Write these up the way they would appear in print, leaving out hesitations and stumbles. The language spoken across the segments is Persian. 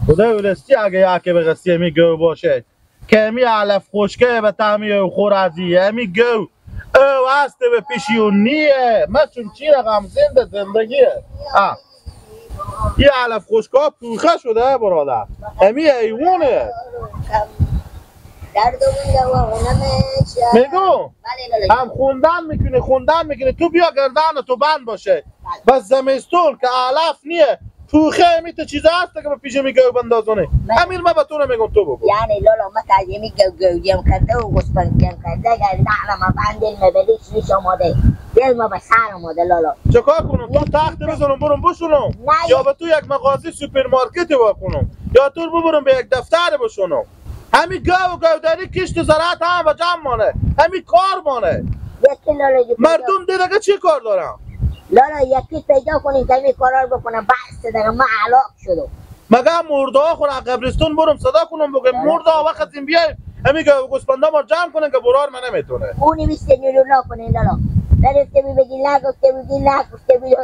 خدای ولستی اگه یکی به قصی همی گو باشه که همی علف خوشکه به تعمی او خور ازی همی گو او هست به پیشی و نیه من چون چی رقم زندگیه یه علف خوشکه پوخه شده برادر همی ایوونه میگو هم خوندن میکنه تو بیا گردن تو بند باشه بس زمستون که علف نیه پوخه میته چیزا هست که به پیش میگه بندازونه همین ما به تو نمیگم تو بگو یعنی لالا ما که میگه گوجم کرده و گسپن کم کرده اگر نعلا ما بند المبلیش نیش آماده دل ما به سر آماده لالا چکار کنم تو تخت بزنم برم بشونم یا به تو یک مغازه سوپرمارکت واکنم یا تو ببرم به یک دفتر بشونم همین گودری کشت زراعت هم و جمع مانه همین کار مانه مردم دیگه چی کار دارم لالا یکی پیدا کنیم که این کارا رو بکنم بحث دارم ما علاق شدم مگه مرده ها خور قبرستون برم صدا کنم بگم مرده ها وقت این بیای همین گوسپندا ما جمع کنن که برار من نمیتونه اونی بیسته نیرونا کنین لالا نرفته بی بگی نه گفته بگی نه گفته بی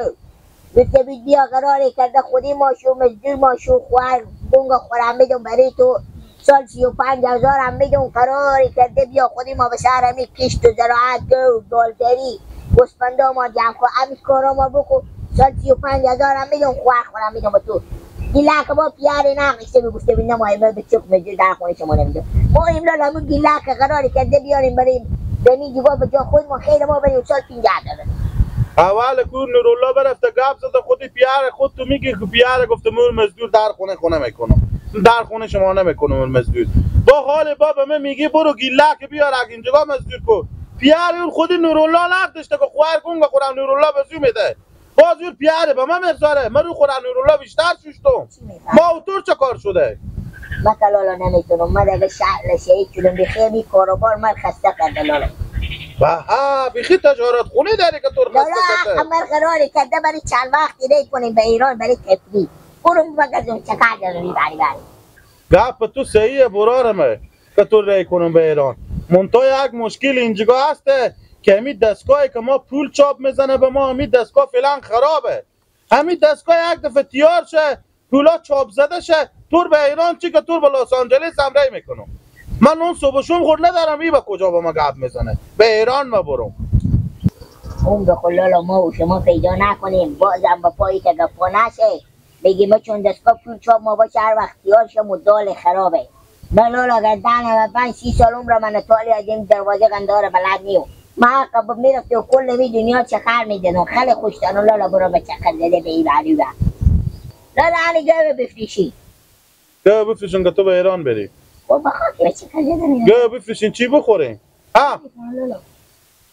گفته بی بیا قراره کرده خودی ماشو مزدور ماشو خوار بونگا خورم میدون برای تو سال 35,000 هم میدون قراره کرده بیا خودی ما به سر همی کشت و زراعت گو دالدری گوسپندا ما جمع کن همین کارا ما بکن سال 35,000 هم میدون خوار خورم میدون به تو گیلک با پیاره نقشته بگوشته بی نمایی به چک مجور در خونه شما نمیدون ما این لالا همون گیلک قراره کرده بیاریم بریم بنی دیگه به جا خود ما خیر ما بریم سال 15 داره اول کور نورالله برفته گپ زده خودی پیاره خود تو میگی که پیاره گفته مور مزدور در خونه میکنم در خونه شما نمیکنم مور مزدور با حال بابا من میگی برو گیلک بیار اگه اینجا مزدور کن پیاره اون خودی نورالله نقدشته که خوار کن خورم نورالله بزو میده باز اون پیاره به من مرزاره من رو خورم نورالله بیشتر شوشتم ما اوتور چه کار شده مثلا لالا نمیتونم من اگه شعل شهید شدم بخیر می کاروبار من خسته کرده لالا بها بیخی تجارت خونه داری که تو خسته کرده لالا همه قراره کرده برای چند وقتی ری کنیم به ایران برای تفریح برو بگذارم چکر دارم بری گپ تو صحیحه برارمه که تو ری کنم به ایران منتها یک مشکل اینجا هسته که همین دستگاهی که ما پول چاپ میزنه به ما همین دستگاه فعلا خرابه همین دستگاه یک دفعه تیار شه پولا چاپ زده شه تور به ایران چی که تور به لس آنجلس هم ری میکنم من اون صبح شوم خورد ندارم ای به کجا با ما گپ میزنه به ایران ما برم اون بخور لالا ما و شما پیدا نکنیم بازم با پایی که گفا نشه بگیم ما چون دستگاه پول چاپ ما باشه هر وقت تیار شه مدال خرابه نه لالا اگر 30 سال عمر من تالی از این دروازه قندار بلد نیو ما قبل میرفتی و کل نمی دنیا چخر میدن خیلی خوشتن لالا برو به چخر زده به این بری بر لالا هنی گوه بفریشی گوه بفریشن که تو به ایران بری خب بخواه که به چخر زده گوه بفریشین چی بخورین ها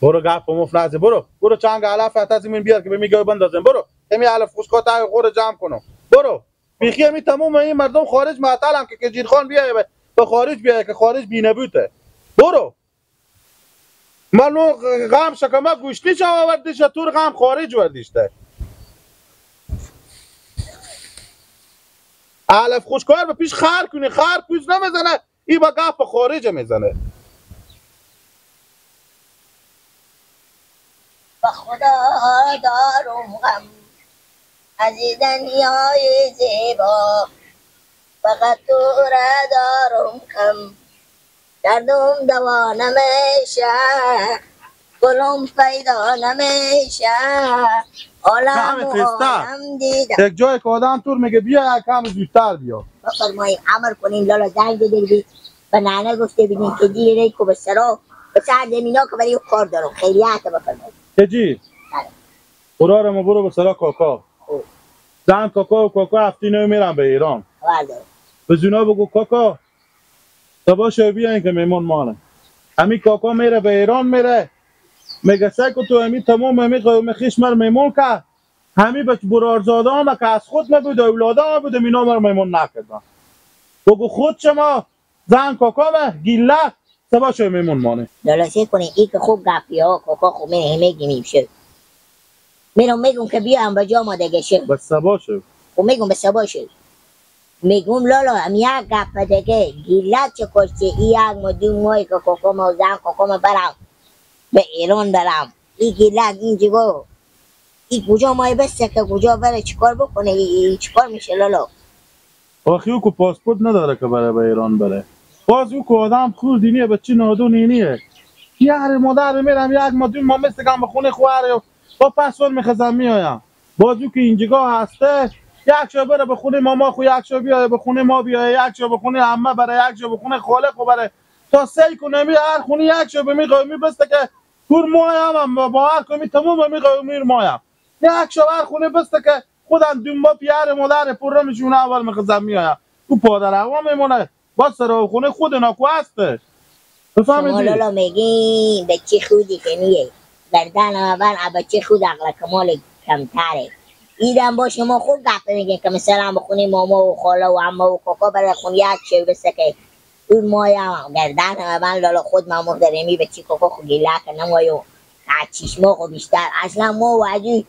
برو گپ مفت نزه برو چنگ علف از این بیار که به میگه بندازم برو همین علف خوشکات خور جمع کنم برو بیخی همین تمام این مردم خارج معطلن که جیرخان بیای به خارج بیای که خارج بینبوته برو من غم شکمه گوشتی چه آوردیش تور غم خارج وردیشته علف خوشکار به پیش خر کنی خر پیش نمیزنه ای با گپ خارج میزنه با خدا دارم غم از دنیای زیبا فقط تو را دارم کم دردم دوا نمیشه گلم پیدا نمیشه عالم و عالم دیدم یک جای که آدم تور میگه بیا کم زودتر بیا بفرمایید امر کنین لالا زنگ بدید به ننه گفته بینین که دیره که به سرا به سر دمینا که برای کار دارم خیلیت بفرمایید چجی؟ قرارمو برو به سرا کاکا زن کاکا و کاکا هفته نو میرم به ایران به زونا بگو کاکا سبا شو بیاین که میمون مانه همین کاکا میره به ایران میره میگه سکو تو همین تمام همین قوم خیش مر میمون که همین به برارزاده هم که از خود نبود اولاده هم بود اینا مر میمون نکردن بگو خود شما زن کاکا و گیله سبا شو میمون مانه لالاسه کنه ای که خوب گفتی ها کاکا خوب میگه میشه میگم که بیا هم به جا ما دیگه شد به سبا شد و میگم به سبا شد میگم لالا هم یک گفت دیگه گیلت چه کشتی ای یک ما 2 ماهی که کاکا ما زن کاکا ما برم به ایران برم ای گیلت این جگو ای کجا مایی بسته که کجا بره چیکار بکنه ای چیکار میشه لالا آخی او که پاسپورت نداره که بره به ایران بره. باز او که آدم خور دینیه بچه نادونینیه. یار مادر میرم یک ما دو ما مثل که به خونه خواره با پاسپورت میخزم میایم. باز او که اینجا هسته یک شو بره به خونه ماما خو، یک شو بیای به خونه ما بیای، یک شو به خونه عمه بره، یک شو به خونه خاله خو بره. تا سعی کنه می هر خونه یک شو به می قومی بسته که پور مایم با هر کمی تمام می قومی مایم. یک شو هر خونه بسته که خودم دو ما پیار مادر پور میشونه اول میخزم میایم. تو پادر هوا میمونه. با سر خونه خود ناکو هسته. شما لالا میگین بچه خودی که نیه گردن اول بچه خود عقل کمال کمتره. ایدم با شما خوب گفت میگین که مثلا بخونی ماما و خاله و عمه و کاکا برای خونی یک شوی بسته که اون مایم گردن اول لالا خود ما مقدرمی بچه کاکا خود گیله که نمایو چشما خود بیشتر اصلا ما واجی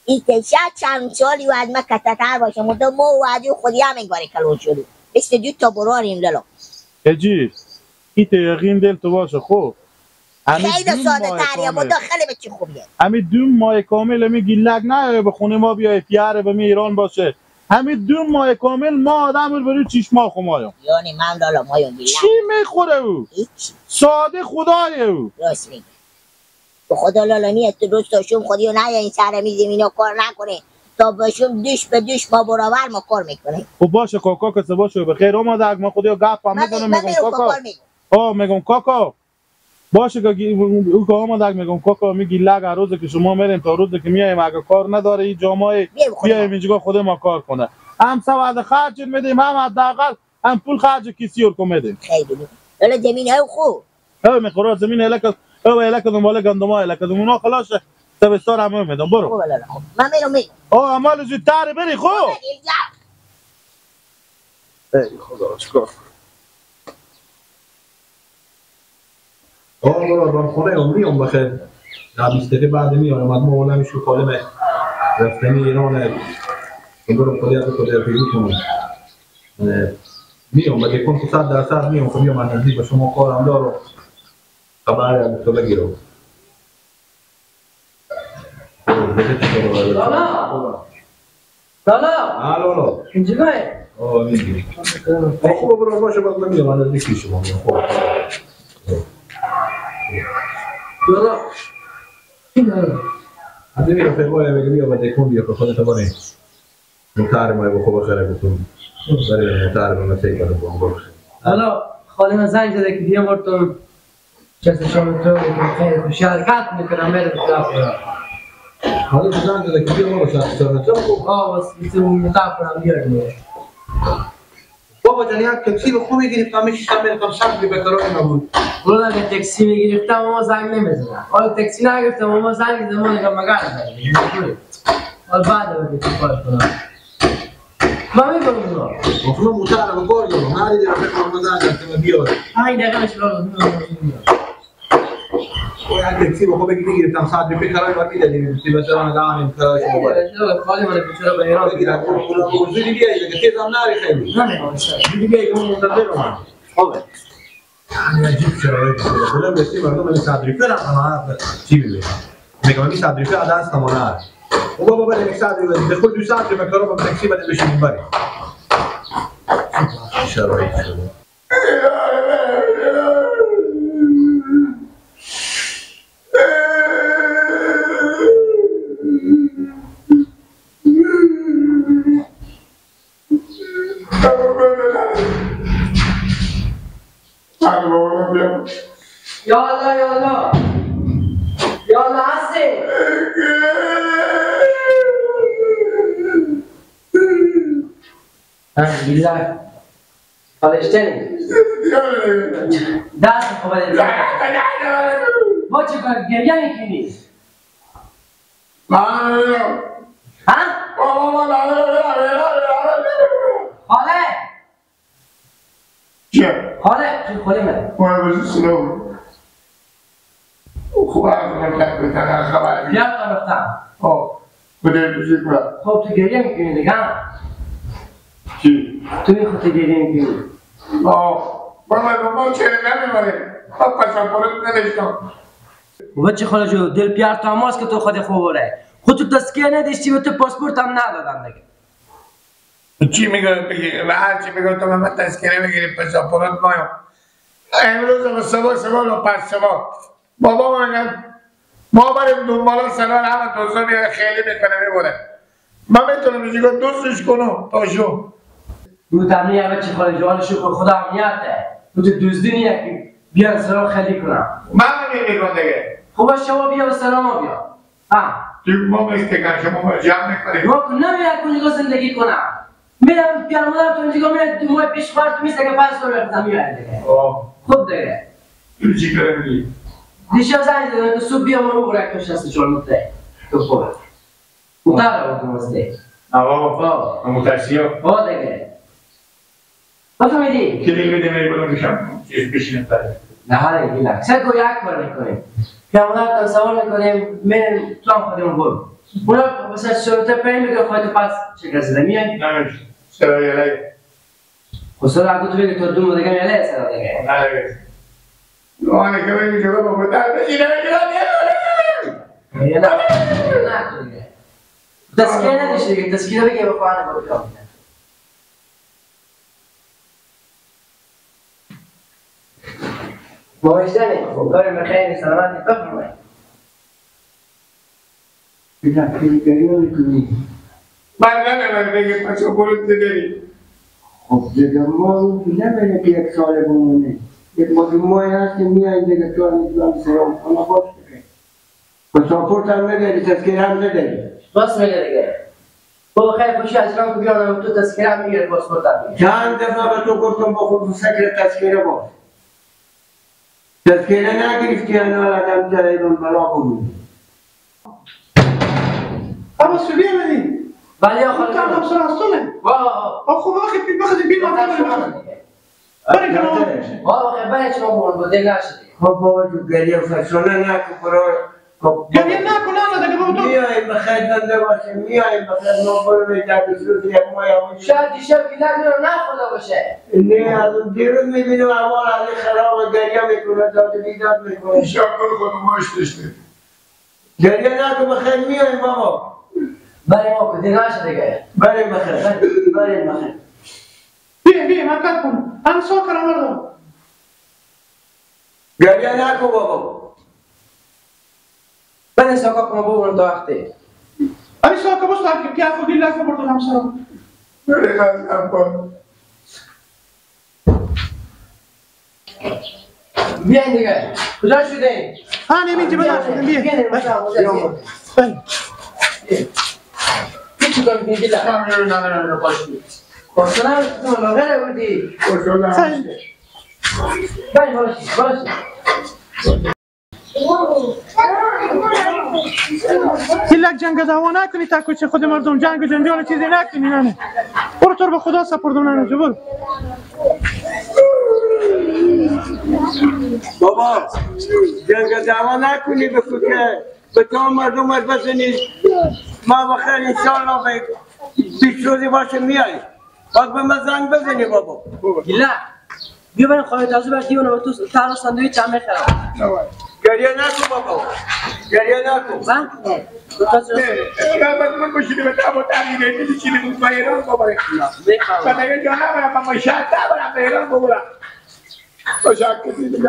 این که چند سالی و از ما کتتر باشه مدام ما واجی خودی هم انگاری کلون شدیم 22 تا براریم لالا اجی ایت یقین دل تو باشه خوب خیلی ساده تریه با داخل بچه خوبیه همین 2 ماه کامل میگی لگ نه به خونه ما بیای پیاره به ایران باشه همین 2 ماه کامل ما آدم رو برای چشما خمایم یعنی من لالا مایون گیلک چی میخوره او؟ ساده خدای او راست میگه به خدا لالا نیت تو دوستاشون خودیو نه این سر میزیم اینا کار نکنه تا باشون دوش به دوش ما برابر ما کار میکنه خب باشه کاکا که باشه بخیر اومده ما خودیو گپ هم میکنم میگم کاکا میگم کاکا باشه که او که آمده میگم کاکا میگی لگ روزی که شما میرین تا روزی که میایم اگه کار نداره این جامعه بیایم اینجا خود ما کار کنه هم سواد خرج میدیم هم حداقل هم پول خرج کیسیور کو میدیم خیلی لالا زمین او خوب او میخوره زمین الک دنبال گندما الک دنبال خلاص تبستار هم میدم برو من میرم عمل زودتر بری خوب ای خدا چیکار برو خونه میام بخیر. در 20 دقیقه بعد میام مولم شو کالمه رفتنی ایران برو خودیت پیدا کنم میام بعد یکم 100% میام که میام نزدیک به شما کارم دارم خبری از تو بگیرم لالا لالا اینجا میگی خوب برو باشه بعد میام نزدیک شما خوب لالا از این رفیق باید بگه بیا باید کن بیا که خودت بانی متعر مای بخو بخیره بتون برای متعر به مسیح کنم با بخیر لالا خالی من زنگ زده که بیا مرتون کسی شما تو خیلی شرکت میکنم میره بطرف کنم خالی من زنگ زده که بیا مرتون شرکت کنم بس بیتون مطرف کنم بیارم بابا جان یک تاکسی به خوبی گرفتم میشستم میرفتم سبزی به کارای نبود برو اگه تاکسی میگرفتم اما زنگ نمیزنم حالا تاکسی نگرفتم اما زنگ زدم اما مگر نزدم حالا بعد بگه تو کار کنم من میبرم اونا اصلا متعر به کار دارم هر دیگه رفیق من زنگ زده بیار 5 دقیقه میشه لالا یک تاکسی به خوبی گرفتم ساعت به کارای وقت دیدیم سی مثلا دامن کارای شما باشه خالی من بیچاره به ایران بگیرم اون زودی بیای که تیز هم نری خیلی نه زودی بیای که من منتظر رو خوبه یعنی عجیب شرایطی شده بودم بسیار مردم این صدریفه رقم چی ببینم میگم این صدریفه از دست همانه هست او بابا برای یک صدریفه دخول 2 ساعت به کارو با تاکسی بده بشینیم بریم شرایط شده یالا یالا یالا هستی بیزار فرشتنی دست خوبه با چه کار گریه میکنی؟ ها؟ حاله حاله چون خولی من بیاد تا رفتم خب تو گریه میکنی دیگه چی؟ تو میخواد تو گریه میکنی بابا چه نمیباره پاسپورت نداشتم بچه خاله جو دل پیار تو هماست که تو خود خوب بره خود تو تسکیه نداشتی و تو پاسپورت هم ندادن دیگه چی میگه بگی و هر چی میگه تو من تذکره بگیری پاسپورت مایم امروز و سبا و پس سبا بابا من ما بریم دنبالا سنان همه دوزا میگه خیلی میکنه میبوده من میتونم میگه دوستش کنم تاشو دو تمنی همه چی خالی جوانشو که خدا امنیته تو دوزدی نیه که بیان سلام خیلی کنم من میگم دیگه خوبه شما بیا و سلام بیا تو ما میستگن شما جمع میکنیم ما نمیره کنجگاه زندگی کنم میرم پیانو مادر تو اینجا میره دو ماه پیش خواهد تو میسته که 5 سال بردم میره دیگه خوب دیگه تو چی کنه میگی؟ دیشب زنگ زدن که صبح بیا ما برای کش دست چون مطلعه تو خوبه مطلعه رو کنسته بابا مترسی ها دیگه بفهمیدی؟ که دیگه بده میری بلو میشم چیز بشینم پره نه حالا گیلک سه یک کار میکنیم پیانو مادر تا سوال میکنیم میریم تو هم خودمون برو اونا بسه شروطه پنی میگه خواهی تو پس شکر زده میای؟ نمیشه سرا یله خب سرا اگه تو بگی تو دو مدگم یله سرا دیگه نمیشه نوانه که بگی جبه با بودر بشینه نه دیگه تسکیه نداشته دیگه تسکیه بگی با خواهنه با بیام موشتنی کاری بخیر سلامتی بفرمایی بینا خیلی میکنی من نمیدونم بگی پاسپورت نداری خب دیگه ما نمیدونم که یک ساله بمونه یک ماه هست که میایی دیگه تو هم میتونم سلام کنم باش دیگه پاسپورت هم نداری تذکره هم نداری بس میگه دیگه بابا خیلی خوشی از رام که بیانم تو تذکره هم میگیره پاسپورت هم میگیره چند دفعه به تو گفتم با خود سکر تذکره باش تذکره نگرفتی انا آدم جایدون بلا بمونی اما سبیه بدی ولی آخر تو هم همسر از تو نه واه خب آخه بخواد بیم آتا برای کنم واه خیلی برای چما بورن بوده نشدی خب بابا جو گریه فشونه نکن برای گریه نکنه اما دیگه بابا تو میاییم بخیر زنده باشیم میاییم بخیر ما برو به درد سوز یک ماه شاید دیشب گیلک میرم نخورده باشه نه از اون دیروز میبینیم اول علی خراب گریه میکنه داد بیداد میکنه شاکر خودم ماش داشته گریه نکن بخیر میاییم بابا برای ما کدی نشد دیگه بریم بخیر بریم بخیر بیم حرکت کن هم سا کرم مردم گریه نکن بابا من ساکا کنم بورن تا وقتی ای سا که بستا که پیاف و گیلک بردن همسر بره خواستم کن بیاین دیگه کجا شده؟ ها نمیدی بلا شدیم بیه بیاین بله چی کنم کنی گیلک؟ نه پاشی کسا نمیدی تو مغره بودی بیاین باشی گیلک جنگ دعوا نکنی تا کچه خود مردم جنگ و جنجال چیزی نکنی نه برو تو رو به خدا سپردم نه جو برو بابا جنگ دعوا نکنی به کوچه به تو مردم بزنی ما بخیر انشالله به پیش روزی باشه میایی باز به من زنگ بزنی بابا گیلک بیا بریم خواهی تازه بر دیوانه و تو تر و سندویچ هم میخرم گریه نکن بابا گریه نکن من؟ من باشیدی به تابو تغییره دیدی چیلی بود با ایران باباره و دیگه جا نبرم من شاید نبرم به ایران بابرم با شاید کسی دیگه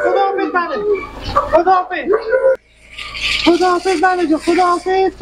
خداحافظ بنه خداحافظ بنه جو خداحافظ